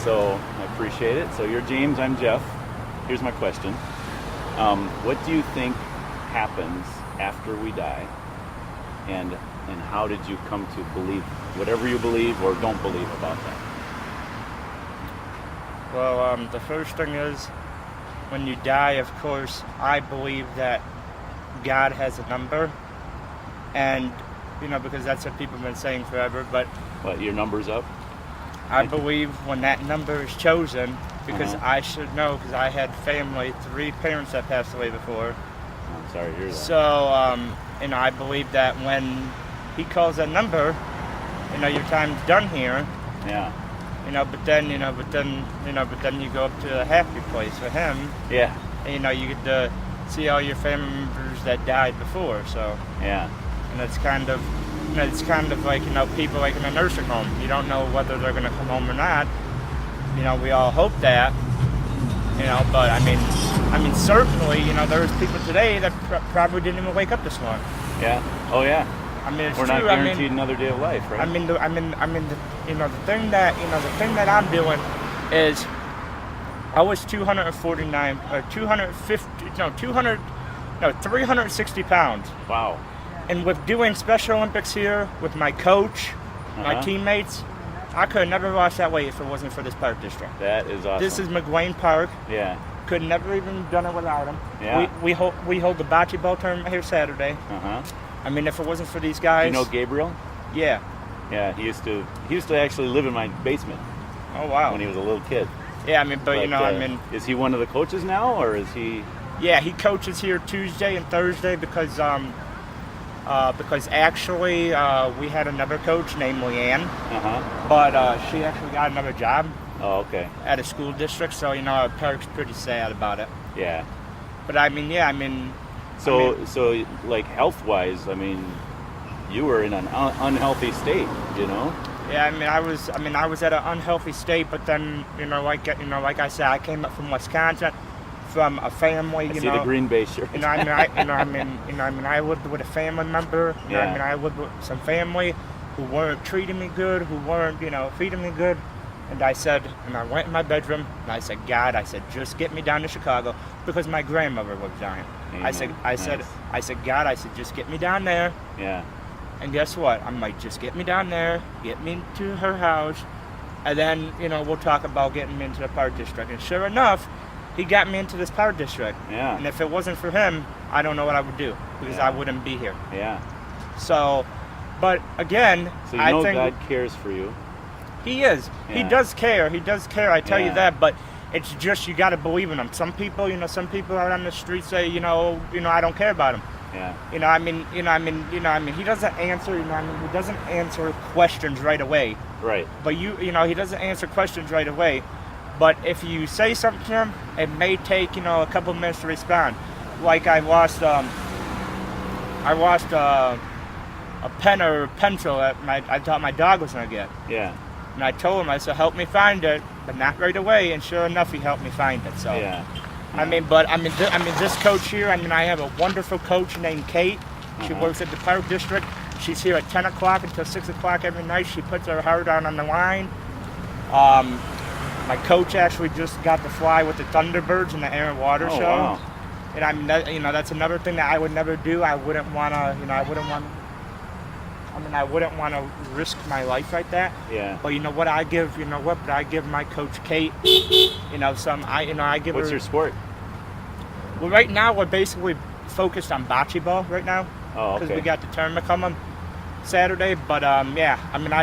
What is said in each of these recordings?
So I appreciate it. So you're James, I'm Jeff. Here's my question. What do you think happens after we die? And how did you come to believe whatever you believe or don't believe about that? Well, the first thing is, when you die, of course, I believe that God has a number. And, because that's what people have been saying forever, but... What, your number's up? I believe when that number is chosen, because I should know, because I had family, 3 parents that passed away before. I'm sorry to hear that. So, I believe that when he calls that number, your time's done here. Yeah. But then you go up to the happy place for him. Yeah. And, you get to see all your family members that died before. So. Yeah. And it's kind of like, people like in a nursing home. You don't know whether they're going to come home or not. We all hope that. But I mean, certainly, there's people today that probably didn't even wake up this morning. Yeah. Oh yeah. It's We're true. not guaranteed another day of life, right? The thing that I'm doing is, I was 360 pounds. Wow. And with doing Special Olympics here with my coach, my teammates, I could have never lost that weight if it wasn't for this park district. That is awesome. This is McGuane Park. Yeah. Could never even done it without him. Yeah. We hold the bocce ball tournament here Saturday. If it wasn't for these guys. You know Gabriel? Yeah. Yeah, he used to actually live in my basement. Oh wow. When he was a little kid. Yeah, is he one of the coaches now, or is he? Yeah, he coaches here Tuesday and Thursday because actually we had another coach named Leanne, but she actually got another job. Oh, okay. At a school district, so our park's pretty sad about it. Yeah. But So like health-wise, you were in an unhealthy state, Yeah, I was at an unhealthy state, but then like I said, I came up from Wisconsin, from a family. I see the Green Bay shirt. I lived with a family member. I lived with some family who weren't treating me good, who weren't feeding me good. And I went in my bedroom and I said, God, just get me down to Chicago, because my grandmother was dying. Amen. I said, God, just get me down there. Yeah. And guess what? I'm like, just get me down there, get me to her house, and then, we'll talk about getting me into the park district. And sure enough, he got me into this park district. Yeah. And if it wasn't for him, I don't know what I would do, because I wouldn't be here. Yeah. So, but again, so I think God cares for you. He is. Yeah. He does care. I tell you that, but it's just, you got to believe in him. Some people out on the street say, I don't care about him. Yeah. He doesn't answer, he doesn't answer questions right away. Right. But he doesn't answer questions right away. But if you say something to him, it may take, a couple minutes to respond. Like I lost a pen or a pencil that I thought my dog was gonna get. Yeah. And I told him, I said, help me find it, but not right away. And sure enough, he helped me find it. So. Yeah. This coach here, I have a wonderful coach named Kate. She works at the park district. She's here at 10 o'clock until 6 o'clock every night. She puts her heart out on the line. My coach actually just got to fly with the Thunderbirds in the Air and Water show. Wow. And that's another thing that I would never do. I wouldn't want to risk my life like that. Yeah. But I give my coach Kate, I give What's her. your sport? Well, right now we're basically focused on bocce ball right now. Oh, okay. Because we got the tournament coming Saturday. But I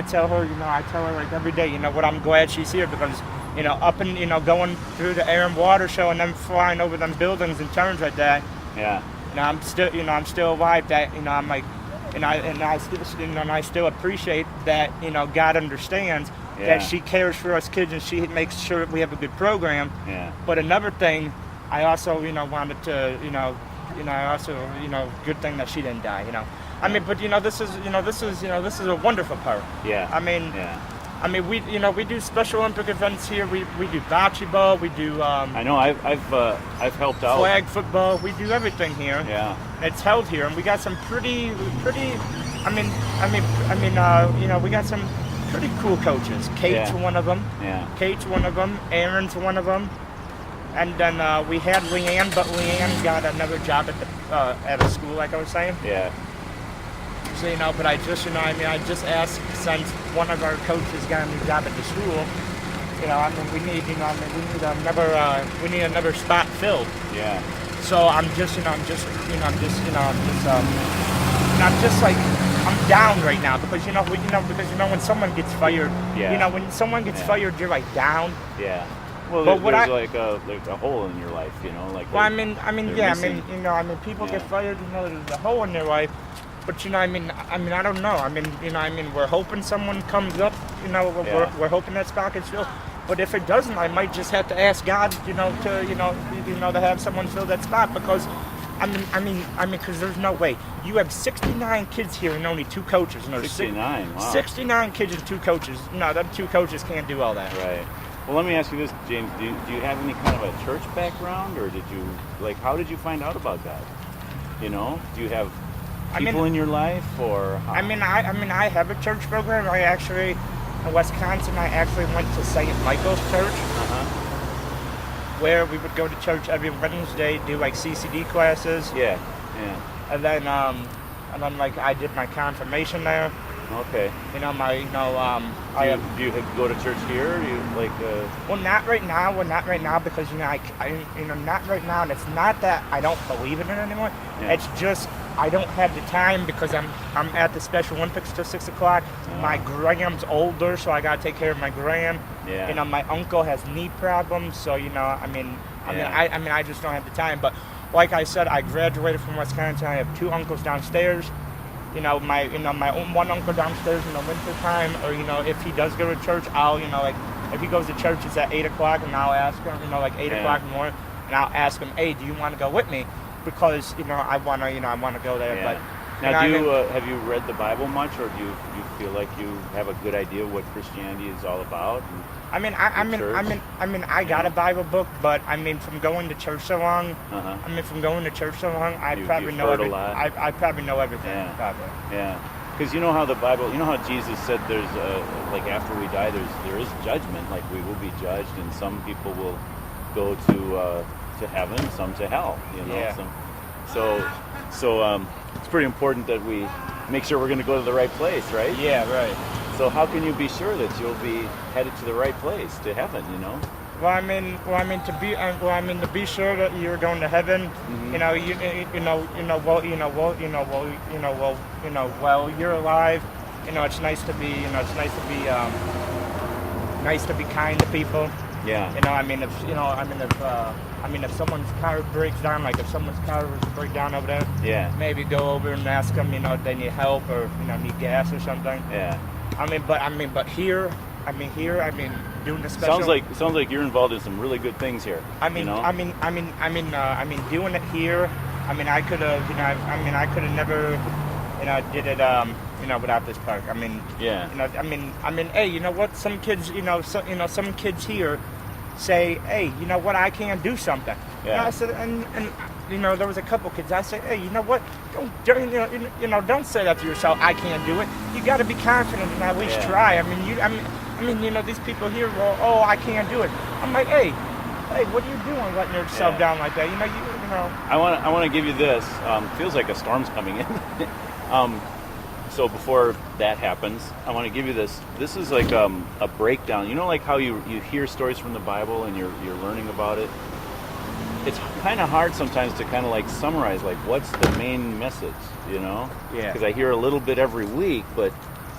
tell her, like every day, what, I'm glad she's here, because up and going through the Air and Water show and then flying over them buildings and turns like that. Yeah. I'm still alive. That I'm like. And I still appreciate that God understands that she cares for us kids, and she makes sure we have a good program. Yeah. But another thing, I also wanted to good thing that she didn't die. But this is a wonderful park. Yeah. We do Special Olympic events here. We do bocce ball. We do. I know. I've helped out. Flag football. We do everything here. Yeah. It's held here, and we got some pretty. We got some pretty cool coaches. Kate's one of them. Yeah. Kate's one of them. Aaron's one of them. And then we had Leanne, but Leanne got another job at a school, like I was saying. Yeah. So, but I just, I just asked, since one of our coaches got a new job at the school, we need, we need another spot filled. Yeah. So I'm just like, I'm down right now because, when someone gets fired, when someone gets fired, you're like down. Yeah. Well, there's like a hole in your life, like. Well, people get fired, there's a hole in their life, but I don't know. We're hoping someone comes up, we're hoping that spot gets filled. But if it doesn't, I might just have to ask God, to have someone fill that spot because, because there's no way. You have 69 kids here and only 2 coaches. 69, wow. 69 kids and 2 coaches. No, them 2 coaches can't do all that. Right. Well, let me ask you this, James. Do you have any kind of a church background, or how did you find out about God? Do you have people in your life, or? How? I have a church program. I actually, in Wisconsin, I actually went to St. Michael's Church, where we would go to church every Wednesday, do like CCD classes. Yeah. And then I did my confirmation there. Okay. Do you go to church here? Or do you Well, not right now. Well, not right now because not right now. And it's not that I don't believe in it anymore. Yeah. It's just I don't have the time because I'm at the Special Olympics till 6 o'clock. Oh. My Graham's older, so I gotta take care of my Graham. Yeah. My uncle has knee problems, so I just don't have the time. But like I said, I graduated from Wisconsin. I have 2 uncles downstairs. My one uncle downstairs in the winter time, or if he does go to church, I'll if he goes to church, it's at 8 o'clock, and I'll ask him, 8 o'clock in the morning, and I'll ask him, hey, do you want to go with me? Because I want to go there. Yeah. But now, have you read the Bible much, or do you feel like you have a good idea of what Christianity is all about? I got a Bible book, but from going to church so long, I probably know everything. I probably know everything. Yeah. Because how the Bible, how Jesus said there's after we die, there is judgment. Like we will be judged, and some people will go to heaven, some to hell. Yeah. So it's pretty important that we make sure we're going to go to the right place, right? Yeah, right. So how can you be sure that you'll be headed to the right place, to heaven? To be sure that you're going to heaven, while you're alive, it's nice to be, nice to be kind to people. Yeah. If someone's car breaks down, like if someone's car was to break down over there, yeah, maybe go over and ask them, if they need help or need gas or something. Yeah. But here, doing the special. Sounds like you're involved in some really good things here. Doing it here. I could have never, did it, without this park. Yeah. Hey, what? Some kids, some kids here say, hey, I can't do something. Yeah. I said, and there was a couple kids. I said, hey, what? Don't say that to yourself. I can't do it. You got to be confident and at least try. These people here go, oh, I can't do it. I'm like, hey, what are you doing, letting yourself down like that? I want to give you this. Feels like a storm's coming in. So before that happens, I want to give you this. This is like a breakdown. Like how you hear stories from the Bible and you're learning about it. It's kind of hard sometimes to kind of summarize what's the main message, Yeah. Because I hear a little bit every week, but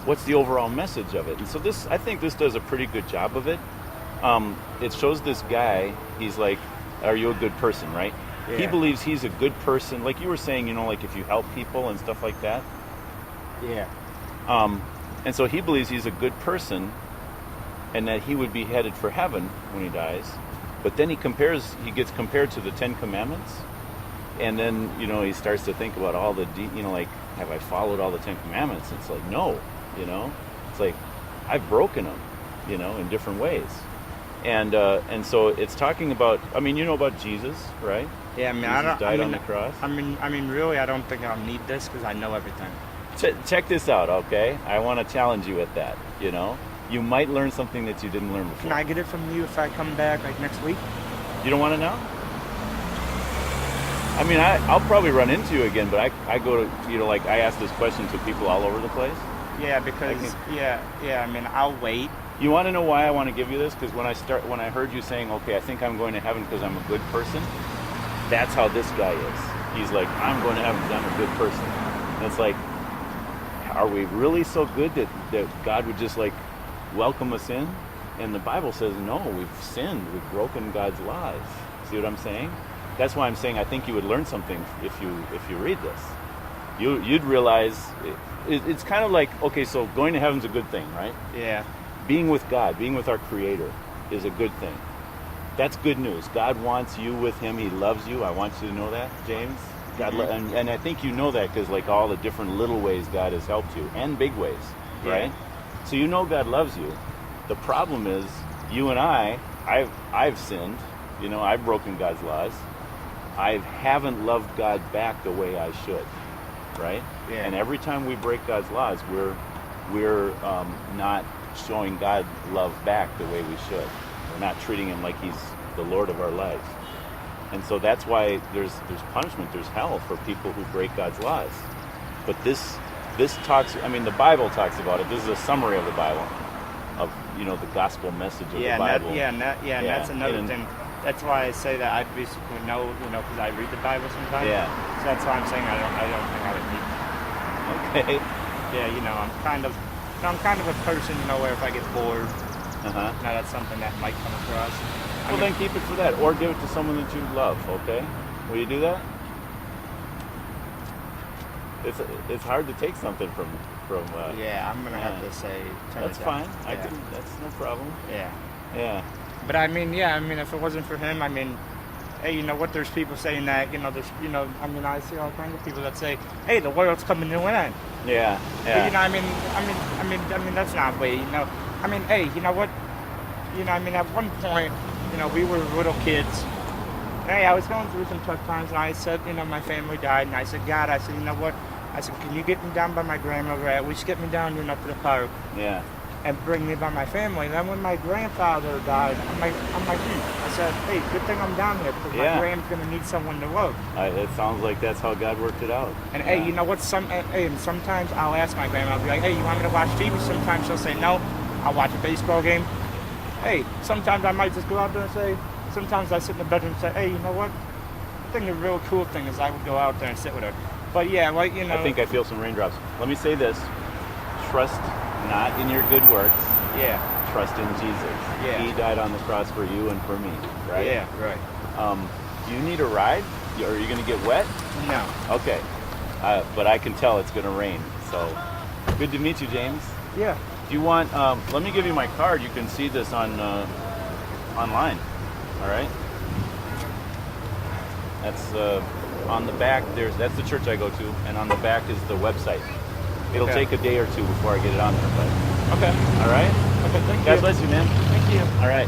what's the overall message of it? And so I think this does a pretty good job of it. It shows this guy. He's like, are you a good person, right? Yeah. He believes he's a good person. Like you were saying, if you help people and stuff like that. Yeah. And so he believes he's a good person and that he would be headed for heaven when he dies. But then he gets compared to the 10 Commandments. And then, he starts to think about all the, have I followed all the 10 Commandments? It's like, no, it's like, I've broken them, in different ways. And so it's talking about, about Jesus, right? Yeah, Jesus died on the cross. Really, I don't think I'll need this because I know everything. check this out, okay? I want to challenge you at that. You know, you might learn something that you didn't learn before. Can I get it from you if I come back like next week? You don't want to know? I mean, I'll probably run into you again, but I go to, you know, like I ask this question to people all over the place. Yeah, because I mean, I'll wait. You want to know why I want to give you this? Because when I heard you saying, okay, I think I'm going to heaven because I'm a good person, that's how this guy is. He's like, I'm going to heaven because I'm a good person. And it's like, are we really so good that God would just like welcome us in? And the Bible says, no, we've sinned. We've broken God's laws. See what I'm saying? That's why I'm saying I think you would learn something if you read this. You'd realize it's kind of like, okay, so going to heaven's a good thing, right? Yeah. Being with God, being with our Creator is a good thing. That's good news. God wants you with Him. He loves you. I want you to know that, James. God, and I think you know that because like all the different little ways God has helped you and big ways, right? Yeah. So you know God loves you. The problem is you and I've sinned. You know, I've broken God's laws. I haven't loved God back the way I should, right? Yeah. And every time we break God's laws, we're not showing God love back the way we should. We're not treating Him like He's the Lord of our lives. And so that's why there's punishment, there's hell for people who break God's laws. But this talks, I mean, the Bible talks about it. This is a summary of the Bible, of, you know, the gospel message of the Bible. And that's another thing. That's why I say that I basically know, you know, because I read the Bible sometimes. Yeah. So that's why I'm saying I don't think I would need. Okay. Yeah, you know, I'm kind of a person, you know, where if I get bored, now that's something that might come across. Well, then keep it for that, or give it to someone that you love. Okay, will you do that? It's hard to take something from. Yeah, I'm gonna have to say. That's fine. That's no problem. Yeah. Yeah. But I mean, if it wasn't for him, I mean, hey, you know what? There's people saying that, you know, I mean, I see all kinds of people that say, hey, the world's coming to an end. Yeah. But, you know, I mean, that's not way, you know. I mean, hey, you know what? You know, I mean, at one point, you know, we were little kids. Hey, I was going through some tough times, and I said, you know, my family died, and I said, God, I said, you know what? I said, can you get me down by my grandmother? At least get me down, you know, to the park. Yeah. And bring me by my family. And then when my grandfather died, I'm like, I said, hey, good thing I'm down here because my grand's gonna need someone to love. It sounds like that's how God worked it out. And hey, you know what? And sometimes I'll ask my grandma, I'll be like, hey, you want me to watch TV? Sometimes she'll say no. I'll watch a baseball game. Hey, sometimes I might just go out there and say. Sometimes I sit in the bedroom and say, hey, you know what? I think the real cool thing is I would go out there and sit with her. But yeah, like, you know. I think I feel some raindrops. Let me say this: trust not in your good works. Yeah. Trust in Jesus. Yeah. He died on the cross for you and for me, right? Yeah, right. Do you need a ride? Are you going to get wet? No. Okay. But I can tell it's going to rain. So, good to meet you, James. Yeah. Do you want, let me give you my card. You can see this on online. All right? That's on the back. That's the church I go to. And on the back is the website. It'll take a day or two before I get it on there. But okay. All right? Okay, thank you. God bless you, man. Thank you. All right.